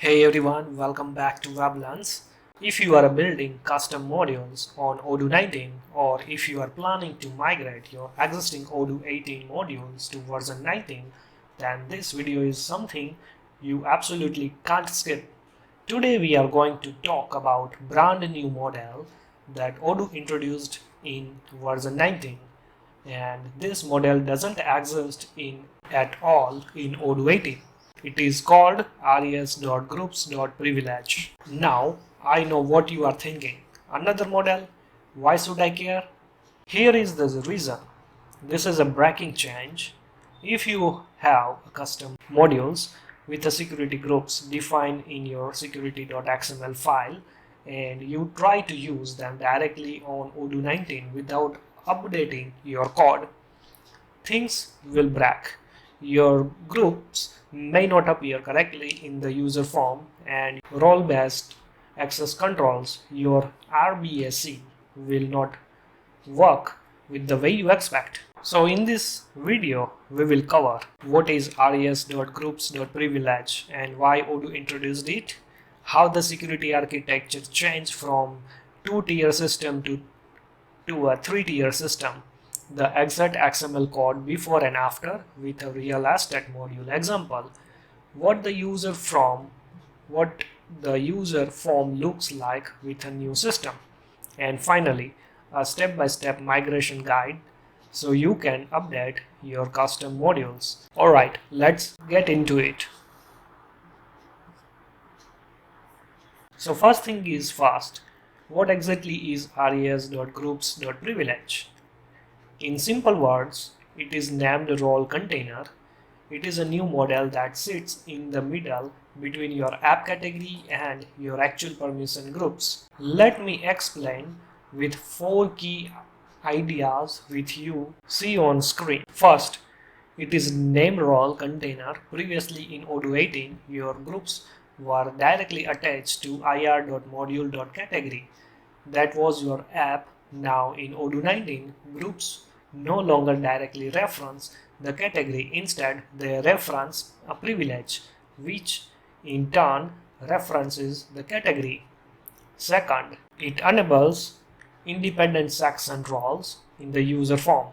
Hey everyone, welcome back to WebLearns. If you are building custom modules on Odoo 19 or if you are planning to migrate your existing Odoo 18 modules to version 19, then this video is something you absolutely can't skip. Today we are going to talk about brand new model that Odoo introduced in version 19, and this model doesn't exist at all in Odoo 18. It is called res.groups.privilege. Now, I know what you are thinking. Another model? Why should I care? Here is the reason. This is a breaking change. If you have custom modules with the security groups defined in your security.xml file and you try to use them directly on Odoo 19 without updating your code, things will break. Your groups may not appear correctly in the user form, and role-based access controls, your RBAC, will not work with the way you expect. So in this video, we will cover what is res.groups.privilege and why Odoo introduced it, how the security architecture changed from two-tier system to a three-tier system, the exact XML code before and after with a real estate module example, what the user form looks like with a new system, and finally a step-by-step migration guide so you can update your custom modules. Alright, let's get into it. So first thing is first, what exactly is res.groups.privilege? In simple words, it is named role container. It is a new model that sits in the middle between your app category and your actual permission groups. Let me explain with 4 key ideas which you see on screen. First, it is named role container. Previously in Odoo 18, your groups were directly attached to ir.module.category. That was your app. Now in Odoo 19, groups no longer directly reference the category. Instead, they reference a privilege, which in turn references the category. Second, it enables independent section roles in the user form.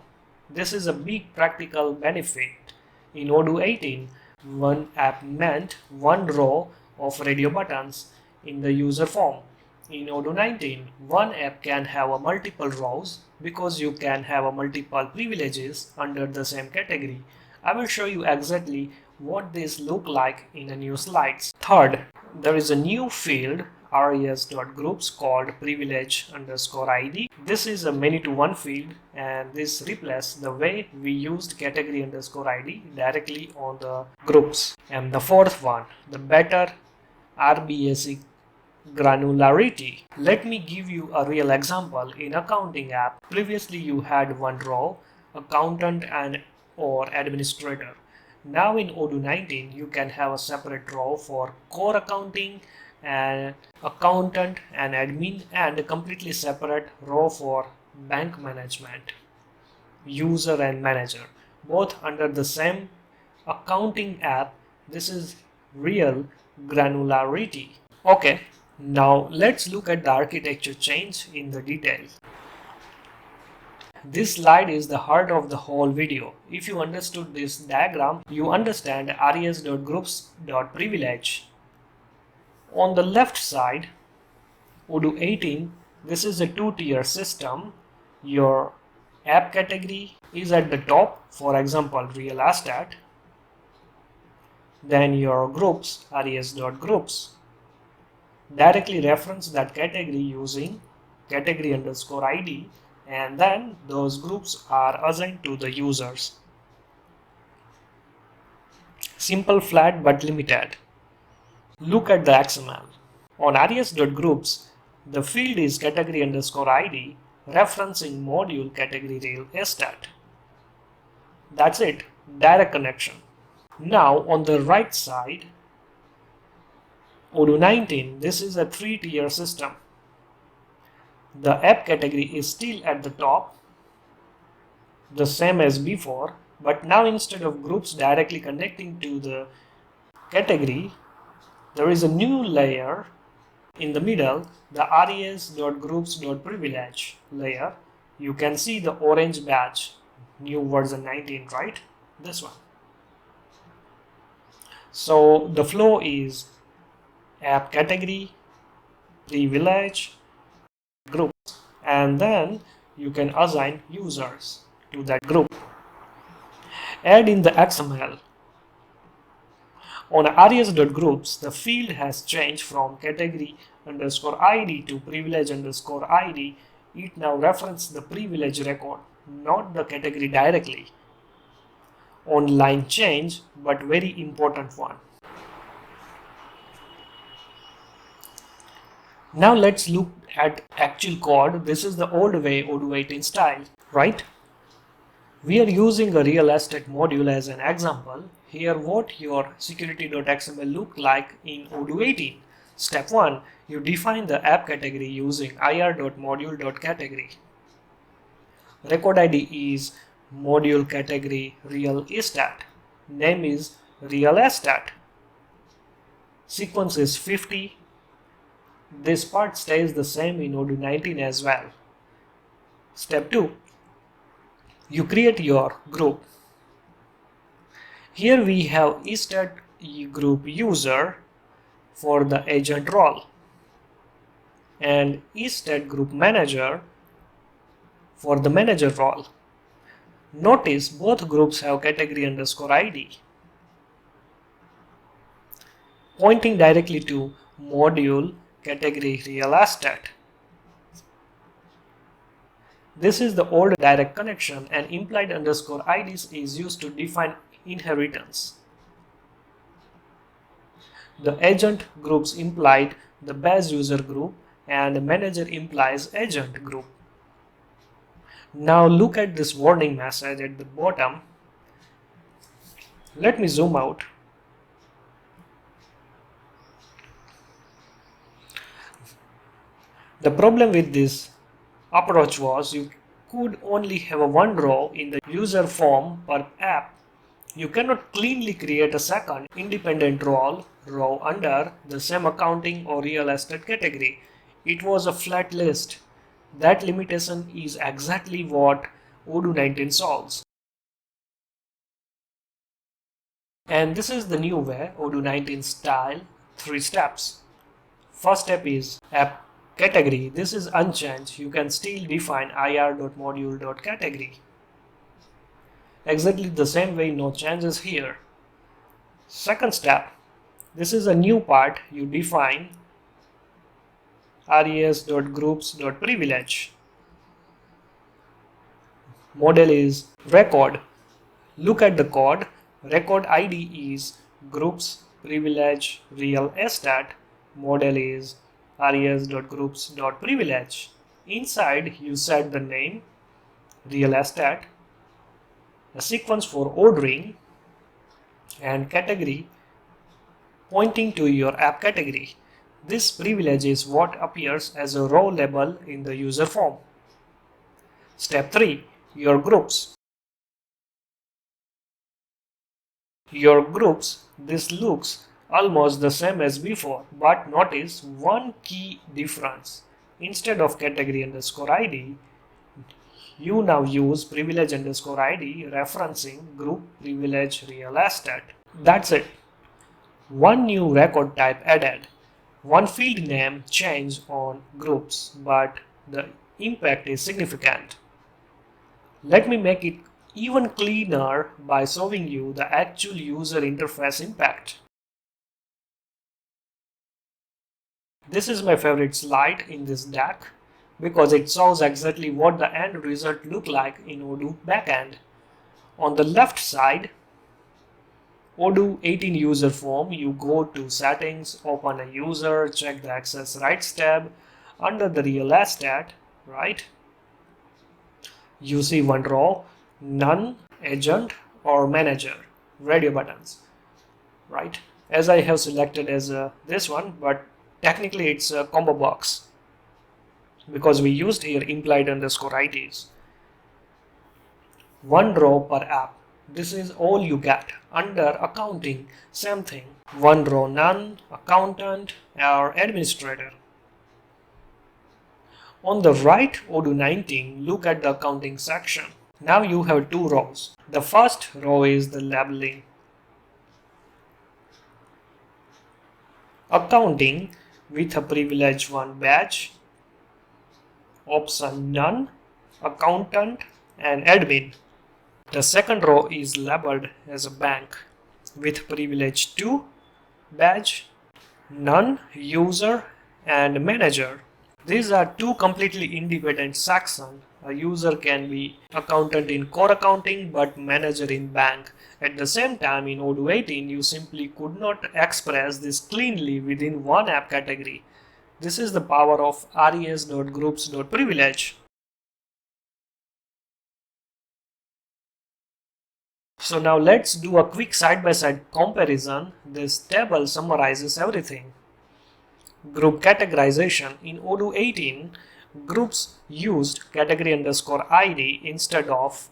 This is a big practical benefit. In Odoo 18, one app meant one row of radio buttons in the user form. In Odoo 19, one app can have a multiple rows because you can have a multiple privileges under the same category. I will show you exactly what this look like in a new slides. Third, there is a new field res.groups called privilege_id. This is a many-to-one field and this replaces the way we used category_id directly on the groups. And the fourth one, the better RBAC granularity. Let me give you a real example. In accounting app, previously you had one row, accountant and or administrator. Now in Odoo 19, you can have a separate row for core accounting and accountant and admin, and a completely separate row for bank management, user and manager, both under the same accounting app. This is real granularity. Okay, now let's look at the architecture change in the details. This slide is the heart of the whole video. If you understood this diagram, you understand res.groups.privilege. On the left side, Odoo 18, this is a two-tier system. Your app category is at the top, for example, real estate. Then your groups, res.groups, directly reference that category using category_id, and then those groups are assigned to the users. Simple, flat but limited. Look at the XML. On res.groups, the field is category_id referencing module category real estate. That's it, direct connection. Now on the right side, Odoo 19, this is a three-tier system. The app category is still at the top, the same as before, but now instead of groups directly connecting to the category, There is a new layer in the middle, the res.groups.privilege layer. You can see the orange badge, new version 19, right? This one. So the flow is app category, privilege, group, and then you can assign users to that group. Add in the XML. On res.groups, the field has changed from category underscore ID to privilege underscore ID. It now references the privilege record, not the category directly. On line change, but very important one. Now let's look at actual code. This is the old way Odoo 18 style, right? We are using a real estate module as an example. Here what your security.xml look like in Odoo 18. Step 1. You define the app category using ir.module.category. Record ID is module category real estate. Name is real estate. Sequence is 50. This part stays the same in Odoo 19 as well. Step 2. You create your group. Here we have estate group user for the agent role and estate group manager for the manager role. Notice both groups have category underscore ID pointing directly to module category real estate. This is the old direct connection, and implied underscore IDs is used to define inheritance. The agent groups implied the base user group and manager implies agent group. Now look at this warning message at the bottom. Let me zoom out. The problem with this approach was you could only have one row in the user form per app. You cannot cleanly create a second independent row under the same accounting or real estate category. It was a flat list. That limitation is exactly what Odoo 19 solves. And this is the new way, Odoo 19 style, 3 steps. First step is app category. This is unchanged. You can still define ir.module.category. Exactly the same way, no changes here. Second step, this is a new part. You define res.groups.privilege. Model is record. Look at the code. Record ID is groups privilege real estate. Model is res.groups.privilege. Inside you set the name real estate, a sequence for ordering, and category pointing to your app category. This privilege is what appears as a row label in the user form. Step 3. Your groups. Your groups, this looks almost the same as before, but notice one key difference. Instead of category underscore ID, you now use privilege underscore ID referencing group privilege real estate. That's it. One new record type added. One field name change on groups, but the impact is significant. Let me make it even cleaner by showing you the actual user interface impact. This is my favorite slide in this deck because it shows exactly what the end result look like in Odoo backend. On the left side, Odoo 18 user form, you go to settings, open a user, check the access rights tab. Under the real estate, right? You see one row, none, agent or manager, radio buttons, right? As I have selected as this one, but technically it's a combo box because we used here implied underscore IDs. One row per app. This is all you get. Under accounting, same thing. One row, none, accountant or administrator. On the right, Odoo 19, look at the accounting section. Now you have two rows. The first row is the labeling. Accounting with a privilege 1 badge, option none, accountant and admin. The second row is labeled as a bank with privilege 2 badge, none, user and manager. These are two completely independent sections. A user can be accountant in core accounting but manager in bank. At the same time, in Odoo 18, you simply could not express this cleanly within one app category. This is the power of res.groups.privilege. So now let's do a quick side-by-side comparison. This table summarizes everything. Group categorization. In Odoo 18, groups used category underscore ID instead of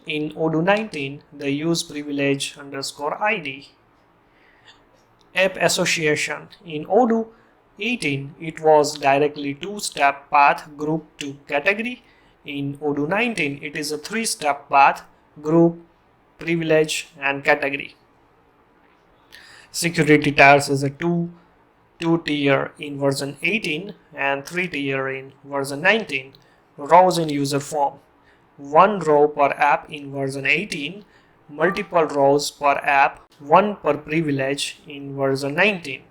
in Odoo 19, they use privilege underscore ID. App association. In Odoo 18, it was directly two-step path group to category. In Odoo 19, it is a three-step path group, privilege and category. Security tiers is a two-tier in version 18 and 3-tier in version 19. Rows in user form. One row per app in version 18, multiple rows per app, one per privilege in version 19.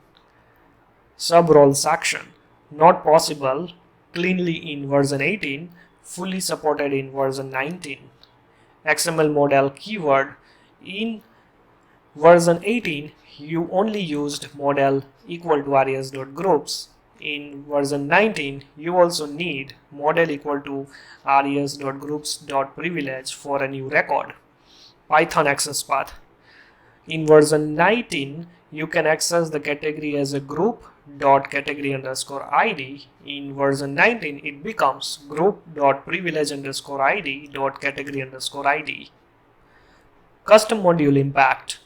Sub-role section. Not possible cleanly in version 18, fully supported in version 19. XML model keyword. In version 18, you only used model equal to res.groups. In version 19, you also need model equal to res.groups.privilege for a new record. Python access path. In version 19, you can access the category as a group.category underscore ID. In version 19, it becomes group.privilege underscore ID .category underscore ID. Custom module impact.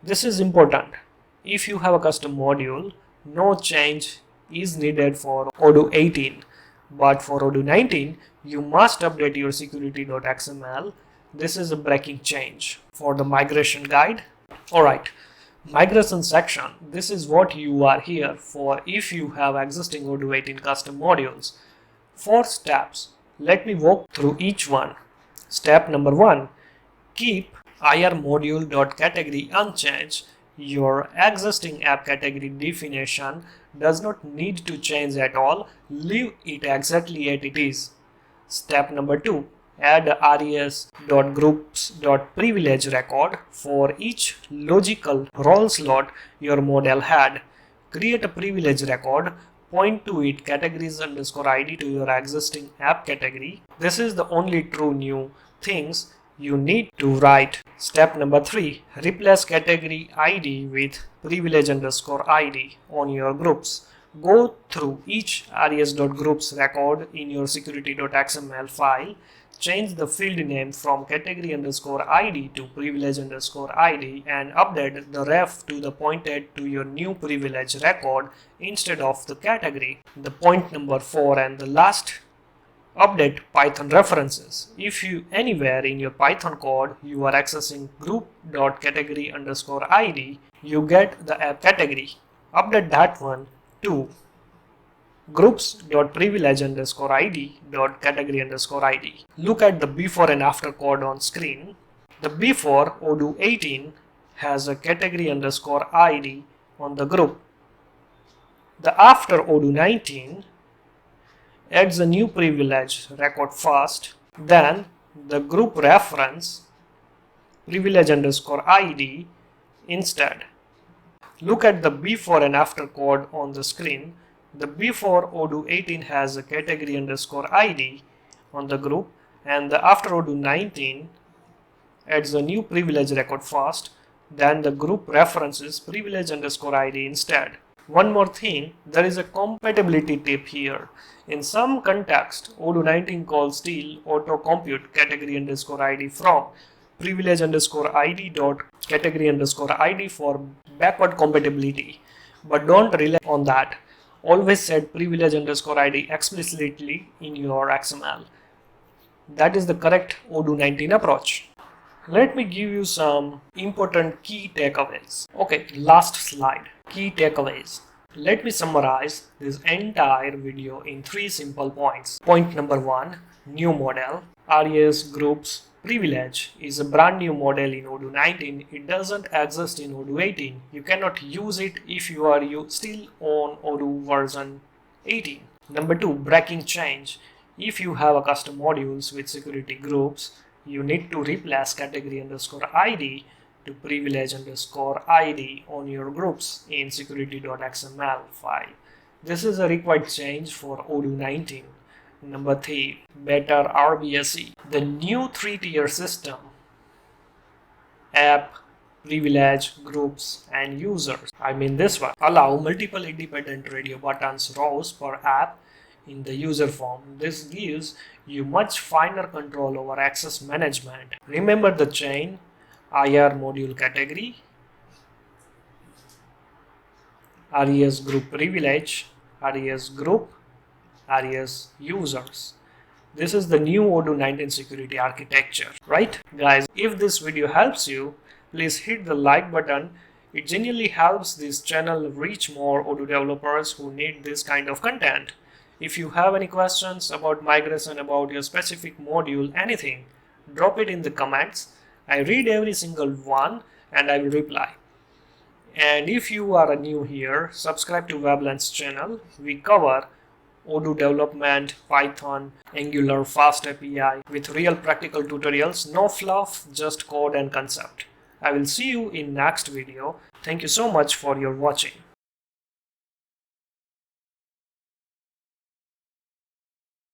This is important. If you have a custom module, no change is needed for Odoo 18. But for Odoo 19, you must update your security.xml. This is a breaking change. For the migration guide, alright, migration section. This is what you are here for if you have existing Odoo 18 custom modules. 4 steps. Let me walk through each one. Step number 1. Keep ir.module.category unchanged. Your existing app category definition does not need to change at all. Leave it exactly as it is. Step number 2. Add a res.groups.privilege record for each logical role slot your model had. Create a privilege record. Point to it categories underscore ID to your existing app category. This is the only true new things you need to write. Step number 3. Replace category ID with privilege underscore ID on your groups. Go through each res.groups record in your security.xml file. Change the field name from category underscore ID to privilege underscore ID and update the ref to the pointed to your new privilege record instead of the category. The point number 4 and the last. Update Python references. If you anywhere in your Python code you are accessing group.category underscore ID, you get the app category. Update that one to groups.privilege underscore ID .category underscore ID. Look at the before and after code on screen. The before Odoo 18 has a category underscore ID on the group. The after Odoo 19 adds a new privilege record first, then the group reference privilege underscore ID instead. Look at the before and after code on the screen. The before Odoo 18 has a category underscore ID on the group, and the after Odoo 19 adds a new privilege record first, then the group references privilege underscore ID instead. One more thing, there is a compatibility tip here. In some context, Odoo 19 calls still auto compute category underscore ID from privilege underscore id dot category underscore id for backward compatibility, but don't rely on that. Always set privilege underscore id explicitly in your XML. That is the correct Odoo 19 approach. Let me give you some important key takeaways. Okay, last slide. Key takeaways. Let me summarize this entire video in 3 simple points. Point number 1, new model. res.groups.privilege is a brand new model in Odoo 19. It doesn't exist in Odoo 18. You cannot use it if you are still on Odoo version 18. Number 2, breaking change. If you have a custom modules with security groups, you need to replace category underscore id to privilege underscore id on your groups in security.xml file. This is a required change for Odoo 19. Number 3, better RBSE. The new 3-tier system, app, privilege, groups, and users, I mean this one, allow multiple independent radio buttons rows per app in the user form. This gives you much finer control over access management. Remember the chain: ir module category, res group privilege, res group, res users. This is the new Odoo 19 security architecture, right? Guys, if this video helps you, please hit the like button. It genuinely helps this channel reach more Odoo developers who need this kind of content. If you have any questions about migration, about your specific module, anything, drop it in the comments. I read every single one and I will reply. And if you are new here, subscribe to WebLearns channel. We cover Odoo development, Python, Angular, Fast API with real practical tutorials. No fluff, just code and concept. I will see you in next video. Thank you so much for your watching.